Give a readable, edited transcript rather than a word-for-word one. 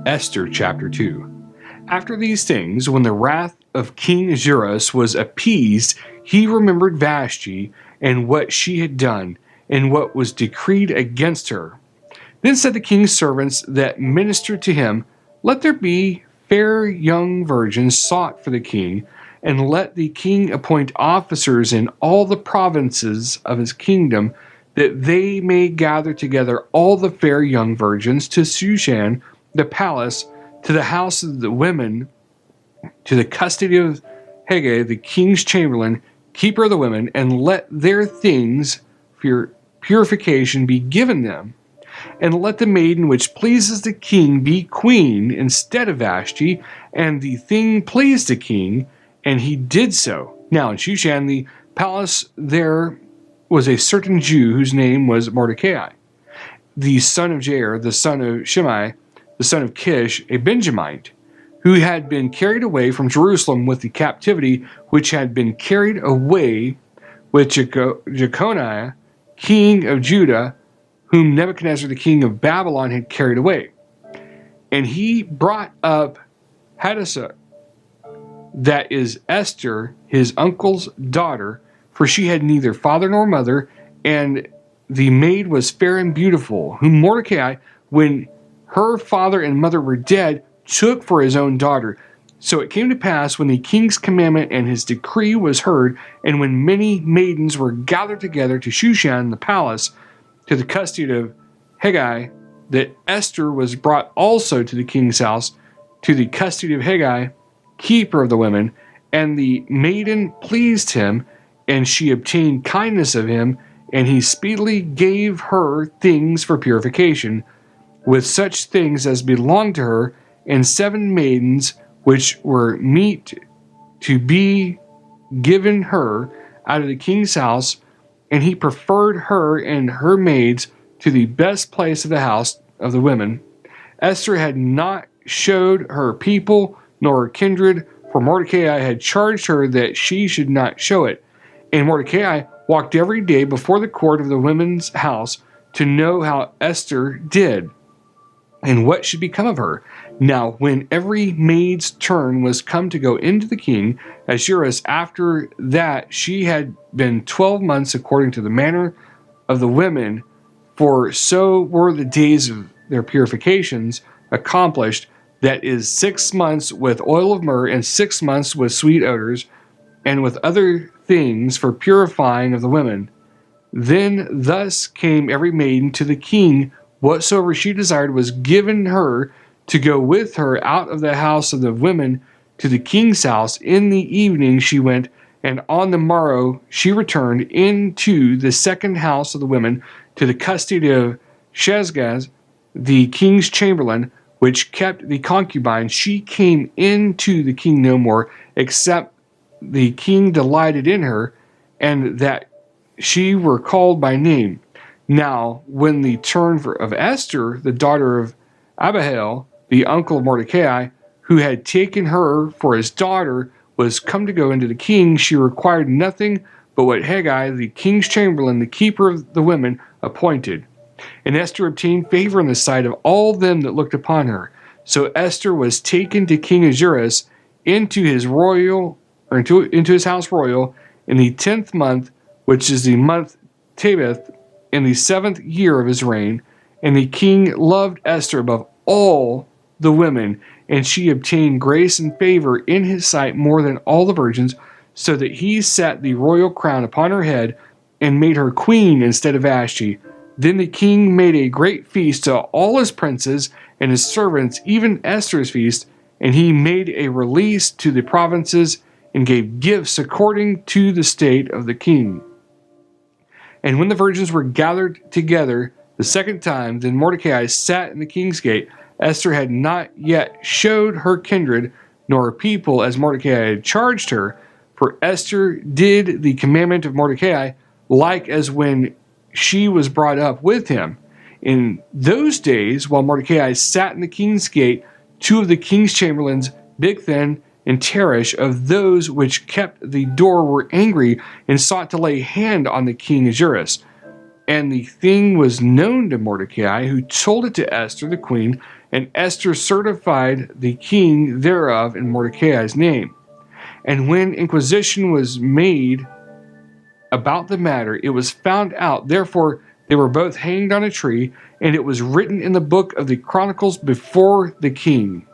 Esther Chapter 2. After these things, when the wrath of King Ahasuerus was appeased, he remembered Vashti and what she had done, and what was decreed against her. Then said the king's servants that ministered to him, Let there be fair young virgins sought for the king, and let the king appoint officers in all the provinces of his kingdom, that they may gather together all the fair young virgins to Shushan, the palace, to the house of the women, to the custody of Haggai, the king's chamberlain, keeper of the women, and let their things for purification be given them. And let the maiden which pleases the king be queen instead of Vashti. And the thing pleased the king, and he did so. Now in Shushan, the palace, there was a certain Jew whose name was Mordecai, the son of Jair, the son of Shimei, the son of Kish, a Benjamite, who had been carried away from Jerusalem with the captivity which had been carried away with Jeconiah, king of Judah, whom Nebuchadnezzar the king of Babylon had carried away. And he brought up Hadassah, that is Esther, his uncle's daughter, for she had neither father nor mother, and the maid was fair and beautiful, whom Mordecai, when her father and mother were dead, took for his own daughter. So it came to pass, when the king's commandment and his decree was heard, and when many maidens were gathered together to Shushan the palace, to the custody of Haggai, that Esther was brought also to the king's house, to the custody of Haggai, keeper of the women, and the maiden pleased him, and she obtained kindness of him, and he speedily gave her things for purification, with such things as belonged to her, and 7 maidens which were meet to be given her out of the king's house, and he preferred her and her maids to the best place of the house of the women. Esther had not showed her people nor her kindred, for Mordecai had charged her that she should not show it. And Mordecai walked every day before the court of the women's house to know how Esther did, and what should become of her. Now, when every maid's turn was come to go into the king, Ahasuerus, after that she had been 12 months according to the manner of the women, for so were the days of their purifications accomplished, that is 6 months with oil of myrrh, and 6 months with sweet odors, and with other things for purifying of the women. Then thus came every maiden to the king. Whatsoever she desired was given her to go with her out of the house of the women to the king's house. In the evening she went, and on the morrow she returned into the second house of the women to the custody of Shezgaz, the king's chamberlain, which kept the concubine. She came into the king no more, except the king delighted in her, and that she were called by name. Now, when the turn of Esther, the daughter of Abihail, the uncle of Mordecai, who had taken her for his daughter, was come to go into the king, she required nothing but what Haggai, the king's chamberlain, the keeper of the women, appointed. And Esther obtained favor in the sight of all them that looked upon her. So Esther was taken to King Ahasuerus into his royal, or into his house royal, in the 10th month, which is the month Tebeth, in the 7th year of his reign. And the king loved Esther above all the women, and she obtained grace and favor in his sight more than all the virgins, so that he set the royal crown upon her head, and made her queen instead of Vashti. Then the king made a great feast to all his princes and his servants, even Esther's feast, and he made a release to the provinces, and gave gifts according to the state of the king. And when the virgins were gathered together the second time, then Mordecai sat in the king's gate. Esther had not yet showed her kindred nor her people, as Mordecai had charged her, for Esther did the commandment of Mordecai, like as when she was brought up with him. In those days, while Mordecai sat in the king's gate, 2 of the king's chamberlains, Bigthan and Teresh, of those which kept the door, were angry, and sought to lay hand on the king Ahasuerus. And the thing was known to Mordecai, who told it to Esther the queen, And Esther certified the king thereof in Mordecai's name. And when inquisition was made about the matter, it was found out. Therefore, they were both hanged on a tree, and it was written in the book of the Chronicles before the king.